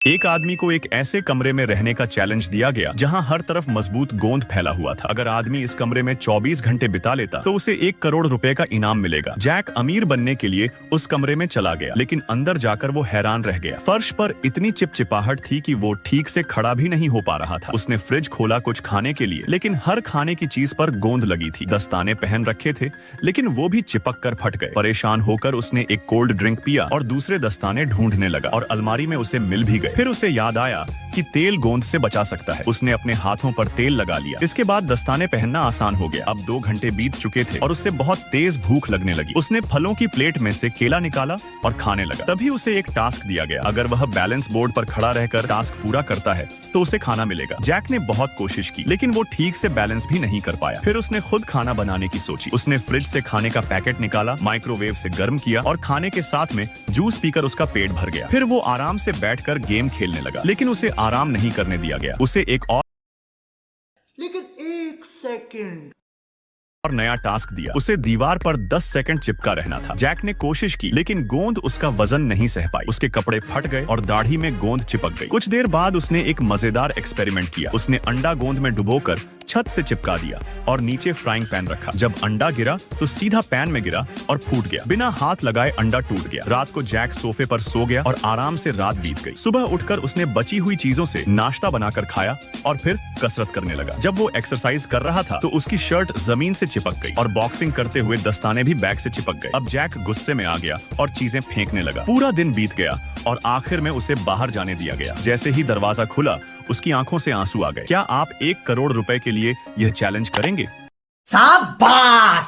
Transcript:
एक आदमी को एक ऐसे कमरे में रहने का चैलेंज दिया गया जहां हर तरफ मजबूत गोंद फैला हुआ था। अगर आदमी इस कमरे में 24 घंटे बिता लेता तो उसे 1 करोड़ रुपए का इनाम मिलेगा। जैक अमीर बनने के लिए उस कमरे में चला गया, लेकिन अंदर जाकर वो हैरान रह गया। फर्श पर इतनी चिपचिपाहट थी कि वो ठीक से खड़ा भी नहीं हो पा रहा था। उसने फ्रिज खोला कुछ खाने के लिए, लेकिन हर खाने की चीज पर गोंद लगी थी। दस्ताने पहन रखे थे, लेकिन वो भी चिपक कर फट गए। परेशान होकर उसने एक कोल्ड ड्रिंक पिया और दूसरे दस्ताने ढूंढने लगा और अलमारी में उसे मिल भी गए। फिर उसे याद आया कि तेल गोंद से बचा सकता है। उसने अपने हाथों पर तेल लगा लिया। इसके बाद दस्ताने पहनना आसान हो गया। अब 2 घंटे बीत चुके थे और उसे बहुत तेज भूख लगने लगी। उसने फलों की प्लेट में से केला निकाला और खाने लगा। तभी उसे एक टास्क दिया गया। अगर वह बैलेंस बोर्ड पर खड़ा रहकर टास्क पूरा करता है तो उसे खाना मिलेगा। जैक ने बहुत कोशिश की, लेकिन वो ठीक से बैलेंस भी नहीं कर पाया। फिर उसने खुद खाना बनाने की सोची। उसने फ्रिज से खाने का पैकेट निकाला, माइक्रोवेव से गर्म किया और खाने के साथ में जूस पीकर उसका पेट भर गया। फिर वो आराम से बैठकर गेम खेलने लगा, लेकिन उसे आराम नहीं करने दिया गया। उसे एक लेकिन 1 सेकंड और नया टास्क दिया। उसे दीवार पर 10 सेकंड चिपका रहना था। जैक ने कोशिश की, लेकिन गोंद उसका वजन नहीं सह पाई। उसके कपड़े फट गए और दाढ़ी में गोंद चिपक गई। कुछ देर बाद उसने एक मजेदार एक्सपेरिमेंट किया। उसने अंडा गोंद में डुबोकर छत से चिपका दिया और नीचे फ्राइंग पैन रखा। जब अंडा गिरा तो सीधा पैन में गिरा और फूट गया। बिना हाथ लगाए अंडा टूट गया। रात को जैक सोफे पर सो गया और आराम से रात बीत गई। सुबह उठकर उसने बची हुई चीजों से नाश्ता बनाकर खाया और फिर कसरत करने लगा। जब वो एक्सरसाइज कर रहा था तो उसकी शर्ट जमीन से चिपक गई और बॉक्सिंग करते हुए दस्ताने भी बैग से चिपक गए। अब जैक गुस्से में आ गया और चीजें फेंकने लगा। पूरा दिन बीत गया और आखिर में उसे बाहर जाने दिया गया। जैसे ही दरवाजा खुला, उसकी आंखों से आंसू आ गए। क्या आप 1 करोड़ रुपए के लिए यह चैलेंज करेंगे? शाबाश।